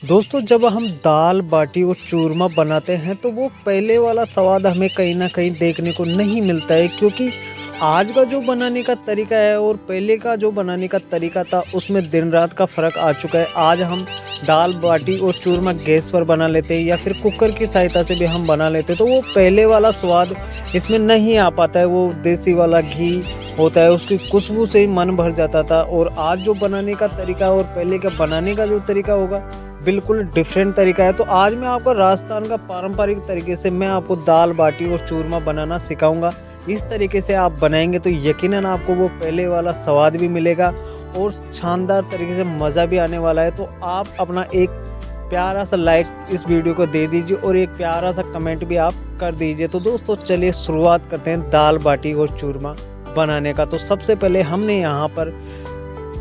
दोस्तों जब हम दाल बाटी और चूरमा बनाते हैं तो वो पहले वाला स्वाद हमें कहीं न कहीं देखने को नहीं मिलता है, क्योंकि आज का जो बनाने का तरीका है और पहले का जो बनाने का तरीका था उसमें दिन रात का फ़र्क आ चुका है। आज हम दाल बाटी और चूरमा गैस पर बना लेते हैं या फिर कुकर की सहायता से भी हम बना लेते हैं, तो वो पहले वाला स्वाद इसमें नहीं आ पाता है। वो देसी वाला घी होता है, उसकी खुशबू से ही मन भर जाता था। और आज जो बनाने का तरीका और पहले का बनाने का जो तरीका होगा बिल्कुल डिफरेंट तरीका है। तो आज मैं आपको राजस्थान का पारंपरिक तरीके से मैं आपको दाल बाटी और चूरमा बनाना सिखाऊंगा। इस तरीके से आप बनाएंगे तो यकीनन आपको वो पहले वाला स्वाद भी मिलेगा और शानदार तरीके से मज़ा भी आने वाला है। तो आप अपना एक प्यारा सा लाइक इस वीडियो को दे दीजिए और एक प्यारा सा कमेंट भी आप कर दीजिए। तो दोस्तों चलिए शुरुआत करते हैं दाल बाटी और चूरमा बनाने का। तो सबसे पहले हमने यहाँ पर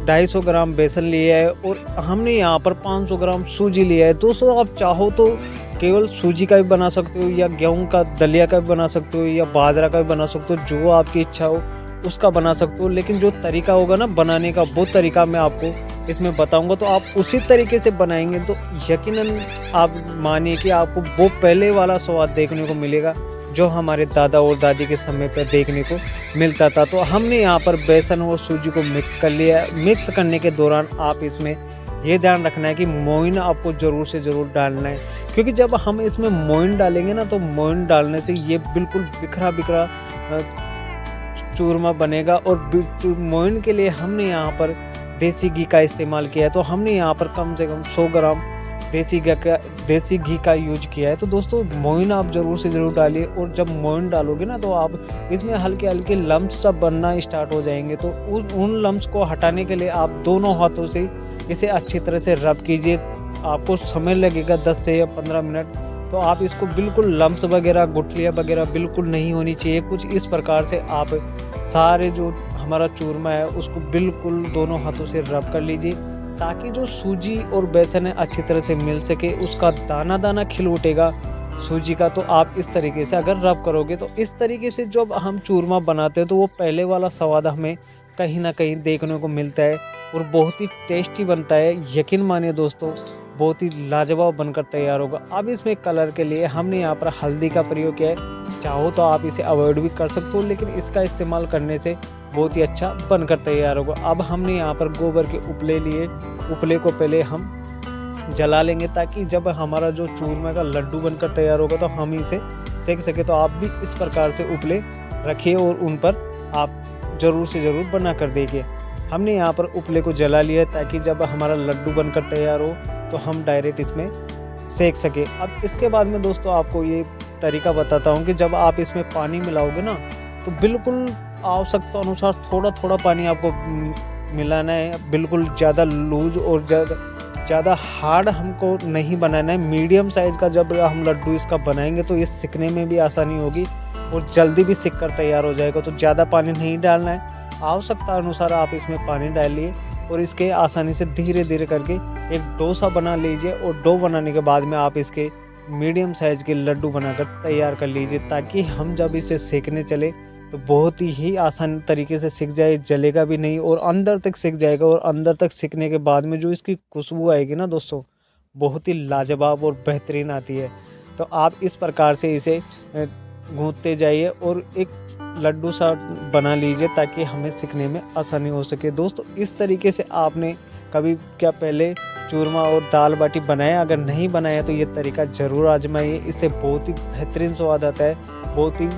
250 ग्राम बेसन लिया है और हमने यहाँ पर 500 ग्राम सूजी लिया है। दोस्तों आप चाहो तो केवल सूजी का भी बना सकते हो या गेहूं का दलिया का भी बना सकते हो या बाजरा का भी बना सकते हो, जो आपकी इच्छा हो उसका बना सकते हो। लेकिन जो तरीका होगा ना बनाने का, वो तरीका मैं आपको इसमें बताऊंगा, तो आप उसी तरीके से बनाएंगे तो यकीनन आप मानिए कि आपको वो पहले वाला स्वाद देखने को मिलेगा जो हमारे दादा और दादी के समय पर देखने को मिलता था। तो हमने यहाँ पर बेसन और सूजी को मिक्स कर लिया है। मिक्स करने के दौरान आप इसमें ये ध्यान रखना है कि मोइन आपको ज़रूर से ज़रूर डालना है, क्योंकि जब हम इसमें मोइन डालेंगे ना तो मोइन डालने से ये बिल्कुल बिखरा बिखरा चूरमा बनेगा। और मोइन के लिए हमने यहाँ पर देसी घी का इस्तेमाल किया है। तो हमने यहाँ पर कम से कम 100 ग्राम देसी घी का यूज किया है। तो दोस्तों मोइन आप ज़रूर से ज़रूर डालिए। और जब मोइन डालोगे ना तो आप इसमें हल्के हल्के लम्स सब बनना स्टार्ट हो जाएंगे। तो उन लम्स को हटाने के लिए आप दोनों हाथों से इसे अच्छी तरह से रब कीजिए। आपको समय लगेगा 10 से या 15 मिनट। तो आप इसको बिल्कुल लम्स वगैरह गुठलियाँ वगैरह बिल्कुल नहीं होनी चाहिए। कुछ इस प्रकार से आप सारे जो हमारा चूरमा है उसको बिल्कुल दोनों हाथों से रब कर लीजिए, ताकि जो सूजी और बेसन है अच्छी तरह से मिल सके, उसका दाना दाना खिल उठेगा सूजी का। तो आप इस तरीके से अगर रब करोगे तो इस तरीके से जब हम चूरमा बनाते हैं तो वो पहले वाला स्वाद हमें कहीं ना कहीं देखने को मिलता है और बहुत ही टेस्टी बनता है। यकीन मानिए दोस्तों, बहुत ही लाजवाब बनकर तैयार होगा। अब इसमें कलर के लिए हमने यहाँ पर हल्दी का प्रयोग किया है। चाहो तो आप इसे अवॉइड भी कर सकते हो, लेकिन इसका इस्तेमाल करने से बहुत ही अच्छा बनकर तैयार होगा। अब हमने यहाँ पर गोबर के उपले लिए, उपले को पहले हम जला लेंगे ताकि जब हमारा जो चूरमा का लड्डू बनकर तैयार होगा तो हम इसे सेक सके। तो आप भी इस प्रकार से उपले रखिए और उन पर आप ज़रूर से ज़रूर बना कर देखिए। हमने यहाँ पर उपले को जला लिया है ताकि जब हमारा लड्डू बनकर तैयार हो तो हम डायरेक्ट इसमें सेक सके। अब इसके बाद में दोस्तों आपको ये तरीका बताता हूँ कि जब आप इसमें पानी मिलाओगे ना तो बिल्कुल आवश्यकता अनुसार थोड़ा थोड़ा पानी आपको मिलाना है। बिल्कुल ज़्यादा लूज और ज़्यादा हार्ड हमको नहीं बनाना है। मीडियम साइज़ का जब हम लड्डू इसका बनाएंगे तो ये सिकने में भी आसानी होगी और जल्दी भी सिक कर तैयार हो जाएगा। तो ज़्यादा पानी नहीं डालना है, आवश्यकता अनुसार आप इसमें पानी डालिए और इसके आसानी से धीरे धीरे करके एक डोसा बना लीजिए। और डो बनाने के बाद में आप इसके मीडियम साइज़ के लड्डू बनाकर तैयार कर लीजिए, ताकि हम जब इसे सेकने चले तो बहुत ही आसान तरीके से सिक जाए, जलेगा भी नहीं और अंदर तक सिक जाएगा। और अंदर तक सिकने के बाद में जो इसकी खुशबू आएगी ना दोस्तों, बहुत ही लाजवाब और बेहतरीन आती है। तो आप इस प्रकार से इसे गूंथते जाइए और एक लड्डू सा बना लीजिए ताकि हमें सिकने में आसानी हो सके। दोस्तों इस तरीके से आपने कभी क्या पहले चूरमा और दाल बाटी बनाया? अगर नहीं बनाया तो ये तरीका ज़रूर आजमाइए। इससे बहुत ही बेहतरीन स्वाद आता है, बहुत ही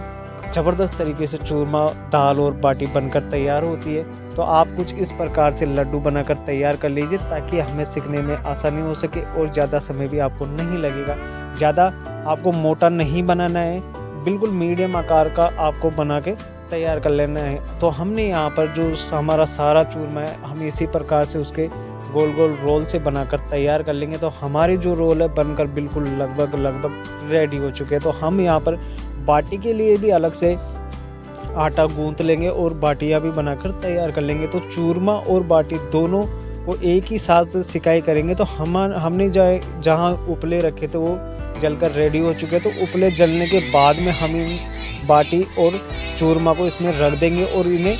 ज़बरदस्त तरीके से चूरमा दाल और बाटी बनकर तैयार होती है। तो आप कुछ इस प्रकार से लड्डू बनाकर तैयार कर लीजिए ताकि हमें सिकने में आसानी हो सके और ज़्यादा समय भी आपको नहीं लगेगा। ज़्यादा आपको मोटा नहीं बनाना है, बिल्कुल मीडियम आकार का आपको बना के तैयार कर लेना है। तो हमने यहाँ पर जो हमारा सारा चूरमा है हम इसी प्रकार से उसके गोल गोल रोल से बनाकर तैयार कर लेंगे। तो हमारी जो रोल है बनकर बिल्कुल लगभग रेडी हो चुके हैं। तो हम यहाँ पर बाटी के लिए भी अलग से आटा गूंथ लेंगे और बाटियाँ भी बनाकर तैयार कर लेंगे। तो चूरमा और बाटी दोनों को एक ही साथ सिकाई करेंगे। तो हमने जहाँ उपले रखे थे वो जलकर रेडी हो चुके हैं। तो उपले जलने के बाद में हम इन बाटी और चूरमा को इसमें रख देंगे और इन्हें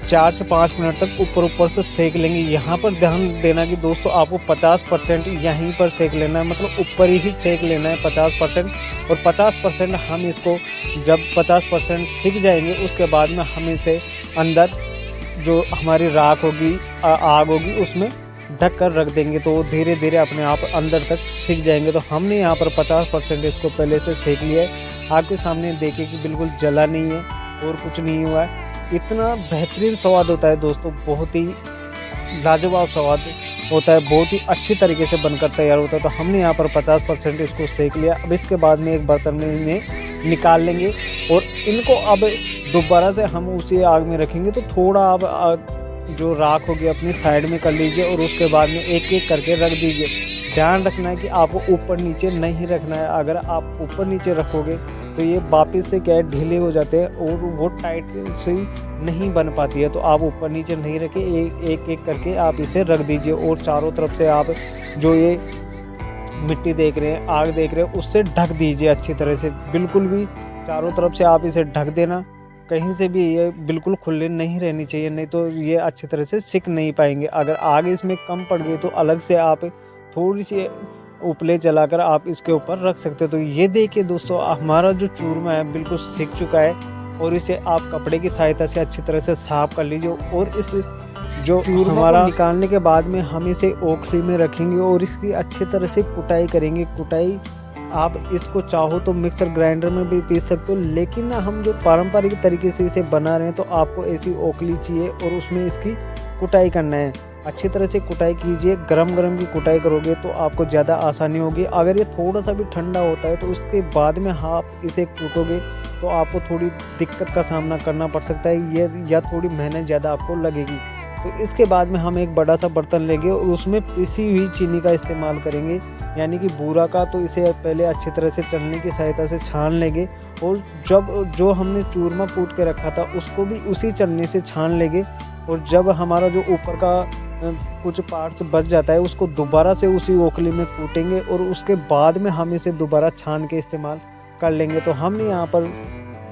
4 से 5 मिनट तक ऊपर से सेक लेंगे। यहाँ पर ध्यान देना कि दोस्तों आपको 50% यहीं पर सेक लेना है, मतलब ऊपर ही सेक लेना है 50%। और 50% हम इसको जब 50% सिक जाएंगे उसके बाद में हम इसे अंदर जो हमारी राख होगी, आग होगी, उसमें ढक कर रख देंगे, तो धीरे धीरे अपने आप अंदर तक सिक जाएंगे। तो हमने यहाँ पर 50% इसको पहले से सेक लिया है। आपके सामने देखिए कि बिल्कुल जला नहीं है और कुछ नहीं हुआ है। इतना बेहतरीन स्वाद होता है दोस्तों, बहुत ही लाजवाब स्वाद होता है, बहुत ही अच्छी तरीके से बनकर तैयार होता है। तो हमने यहाँ पर 50% इसको सेक लिया। अब इसके बाद में एक बर्तन में इन्हें निकाल लेंगे और इनको अब दोबारा से हम उसी आग में रखेंगे। तो थोड़ा अब जो राख होगी अपनी साइड में कर लीजिए और उसके बाद में एक एक करके रख दीजिए। ध्यान रखना है कि आपको ऊपर नीचे नहीं रखना है। अगर आप ऊपर नीचे रखोगे तो ये वापस से क्या है, ढीले हो जाते हैं और वो टाइट से नहीं बन पाती है। तो आप ऊपर नीचे नहीं रखें, एक एक करके आप इसे रख दीजिए। और चारों तरफ से आप जो ये मिट्टी देख रहे हैं, आग देख रहे हैं, उससे ढक दीजिए अच्छी तरह से। बिल्कुल भी चारों तरफ से आप इसे ढक देना, कहीं से भी ये बिल्कुल खुले नहीं रहनी चाहिए, नहीं तो ये अच्छी तरह से सिक नहीं पाएंगे। अगर आग इसमें कम पड़ गई तो अलग से आप थोड़ी सी उपले जलाकर आप इसके ऊपर रख सकते हो। तो ये देखिए दोस्तों, हमारा जो चूरमा है बिल्कुल सिक चुका है और इसे आप कपड़े की सहायता से अच्छी तरह से साफ कर लीजिए। और इस जो चूरमा हमारा निकालने के बाद में हम इसे ओखली में रखेंगे और इसकी अच्छी तरह से कुटाई करेंगे। कुटाई आप इसको चाहो तो मिक्सर ग्राइंडर में भी पीस सकते हो, लेकिन ना हम जो पारंपरिक तरीके से इसे बना रहे हैं तो आपको ऐसी ओखली चाहिए और उसमें इसकी कुटाई करना है। अच्छी तरह से कुटाई कीजिए, गरम गरम की कुटाई करोगे तो आपको ज़्यादा आसानी होगी। अगर ये थोड़ा सा भी ठंडा होता है तो उसके बाद में आप इसे कूटोगे तो आपको थोड़ी दिक्कत का सामना करना पड़ सकता है, ये या थोड़ी मेहनत ज़्यादा आपको लगेगी। तो इसके बाद में हम एक बड़ा सा बर्तन लेंगे और उसमें पिसी हुई चीनी का इस्तेमाल करेंगे, यानी कि बूरा का। तो इसे पहले अच्छी तरह से चलनी की सहायता से छान लेंगे और जब जो हमने चूरमा कूट के रखा था उसको भी उसी चलनी से छान लेंगे। और जब हमारा जो ऊपर का कुछ पार्ट्स बच जाता है उसको दोबारा से उसी ओखली में कूटेंगे और उसके बाद में हम इसे दोबारा छान के इस्तेमाल कर लेंगे। तो हमने यहाँ पर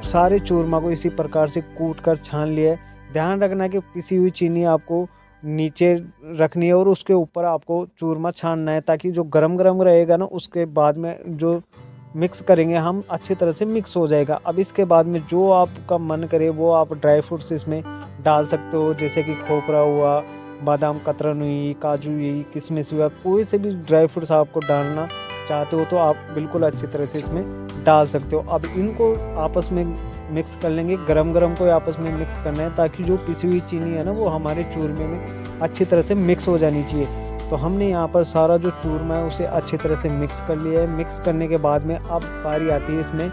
सारे चूरमा को इसी प्रकार से कूट कर छान लिया है। ध्यान रखना कि पिसी हुई चीनी आपको नीचे रखनी है और उसके ऊपर आपको चूरमा छानना है, ताकि जो गरम गरम रहेगा ना उसके बाद में जो मिक्स करेंगे हम अच्छी तरह से मिक्स हो जाएगा। अब इसके बाद में जो आपका मन करे वो आप ड्राई फ्रूट्स इसमें डाल सकते हो, जैसे कि खोपरा हुआ, बादाम कतरन हुई, काजू हुई, किशमिश हुआ, कोई से भी ड्राई फ्रूट्स आपको डालना चाहते हो तो आप बिल्कुल अच्छी तरह से इसमें डाल सकते हो। अब इनको आपस में मिक्स कर लेंगे, गरम गरम को आपस में मिक्स करना है ताकि जो पिसी हुई चीनी है ना वो हमारे चूरमे में अच्छी तरह से मिक्स हो जानी चाहिए। तो हमने यहाँ पर सारा जो चूरमा है उसे अच्छी तरह से मिक्स कर लिया है। मिक्स करने के बाद में अब बारी आती है इसमें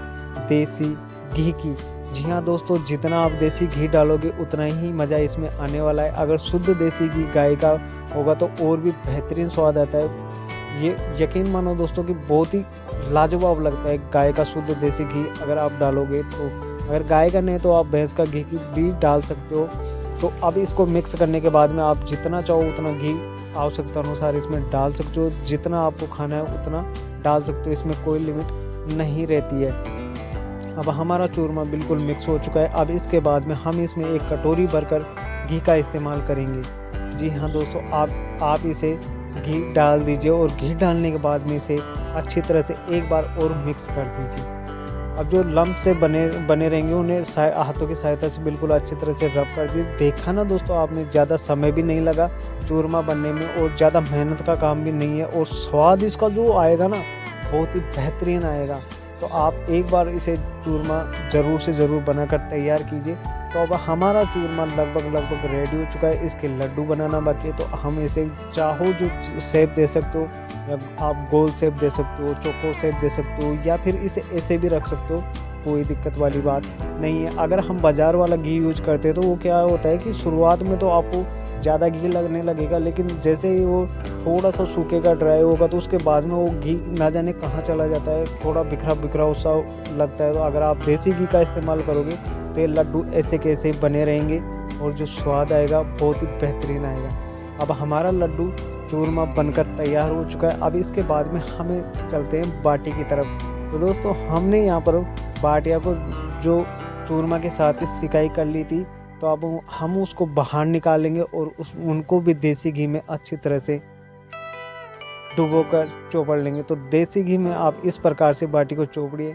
देसी घी की। जी हाँ दोस्तों, जितना आप देसी घी डालोगे उतना ही मज़ा इसमें आने वाला है। अगर शुद्ध देसी घी गाय का होगा तो और भी बेहतरीन स्वाद आता है। ये यकीन मानो दोस्तों कि बहुत ही लाजवाब लगता है गाय का शुद्ध देसी घी अगर आप डालोगे तो। अगर गाय का नहीं तो आप भैंस का घी भी डाल सकते हो। तो अब इसको मिक्स करने के बाद में आप जितना चाहो उतना घी आवश्यकता अनुसार इसमें डाल सकते हो, जितना आपको खाना है उतना डाल सकते हो, इसमें कोई लिमिट नहीं रहती है। अब हमारा चूरमा बिल्कुल मिक्स हो चुका है। अब इसके बाद में हम इसमें एक कटोरी भरकर घी का इस्तेमाल करेंगे। जी हाँ दोस्तों, आप इसे घी डाल दीजिए और घी डालने के बाद में इसे अच्छी तरह से एक बार और मिक्स कर दीजिए। अब जो लम्ब से बने रहेंगे उन्हें हाथों की सहायता से बिल्कुल अच्छी तरह से रब कर दीजिए। देखा ना दोस्तों आपने, ज़्यादा समय भी नहीं लगा चूरमा बनने में और ज़्यादा मेहनत का काम भी नहीं है, और स्वाद इसका जो आएगा ना बहुत ही बेहतरीन आएगा। तो आप एक बार इसे चूरमा ज़रूर से ज़रूर बनाकर तैयार कीजिए। तो अब हमारा चूरमा लगभग रेडी हो चुका है। इसके लड्डू बनाना बाकी है, तो हम इसे चाहो जो शेप दे सकते हो, या आप गोल शेप दे सकते हो, चौकोर शेप दे सकते हो, या फिर इसे ऐसे भी रख सकते हो, कोई दिक्कत वाली बात नहीं है। अगर हम बाज़ार वाला घी यूज करते हैं तो वो क्या होता है कि शुरुआत में तो आपको ज़्यादा घी लगने लगेगा, लेकिन जैसे ही वो थोड़ा सा सूखेगा, ड्राई होगा, तो उसके बाद में वो घी ना जाने कहाँ चला जाता है, थोड़ा बिखरा सा लगता है। तो अगर आप देसी घी का इस्तेमाल करोगे तो ये लड्डू ऐसे कैसे बने रहेंगे और जो स्वाद आएगा बहुत ही बेहतरीन आएगा। अब हमारा लड्डू चूरमा बनकर तैयार हो चुका है। अब इसके बाद में हमें चलते हैं बाटी की तरफ। तो दोस्तों हमने यहाँ पर बाटिया को जो चूरमा के साथ ही सिकाई कर ली थी, तो अब हम उसको बाहर निकालेंगे और उनको भी देसी घी में अच्छी तरह से डुबोकर चोपड़ लेंगे। तो देसी घी में आप इस प्रकार से बाटी को चोपड़िए,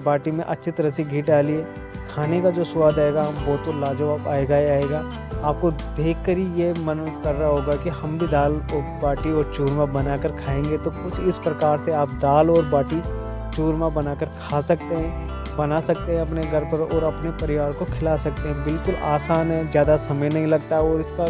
बाटी में अच्छी तरह से घी डालिए, खाने का जो स्वाद आएगा वो तो लाजवाब आएगा ही आएगा। आपको देखकर ही ये मन कर रहा होगा कि हम भी दाल और बाटी और चूरमा बनाकर खाएंगे। तो कुछ इस प्रकार से आप दाल और बाटी चूरमा बनाकर खा सकते हैं, बना सकते हैं अपने घर पर और अपने परिवार को खिला सकते हैं। बिल्कुल आसान है, ज़्यादा समय नहीं लगता और इसका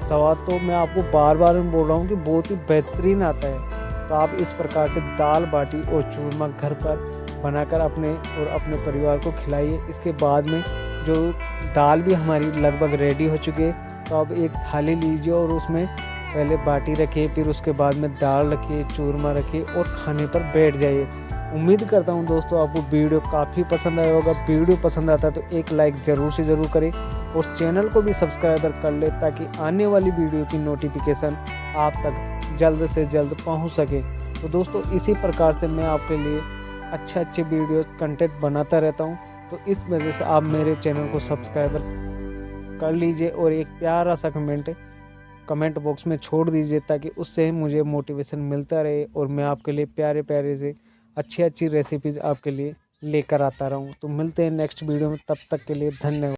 स्वाद तो मैं आपको बार बार बोल रहा हूँ कि बहुत ही बेहतरीन आता है। तो आप इस प्रकार से दाल बाटी और चूरमा घर पर बनाकर अपने और अपने परिवार को खिलाइए। इसके बाद में जो दाल भी हमारी लगभग रेडी हो चुकी है, तो अब एक थाली लीजिए और उसमें पहले बाटी रखिए, फिर उसके बाद में दाल रखिए, चूरमा रखिए और खाने पर बैठ जाइए। उम्मीद करता हूँ दोस्तों आपको वीडियो काफ़ी पसंद आया होगा। वीडियो पसंद आता है तो एक लाइक ज़रूर से ज़रूर करें और चैनल को भी सब्सक्राइबर कर ले, ताकि आने वाली वीडियो की नोटिफिकेशन आप तक जल्द से जल्द पहुँच सके। तो दोस्तों इसी प्रकार से मैं आपके लिए अच्छे वीडियो कंटेंट बनाता रहता हूँ। तो इस वजह से आप मेरे चैनल को सब्सक्राइबर कर लीजिए और एक प्यारा सा कमेंट बॉक्स में छोड़ दीजिए, ताकि उससे मुझे मोटिवेशन मिलता रहे और मैं आपके लिए प्यारे प्यारे से अच्छी रेसिपीज़ आपके लिए लेकर आता रहूँ। तो मिलते हैं नेक्स्ट वीडियो में, तब तक के लिए धन्यवाद।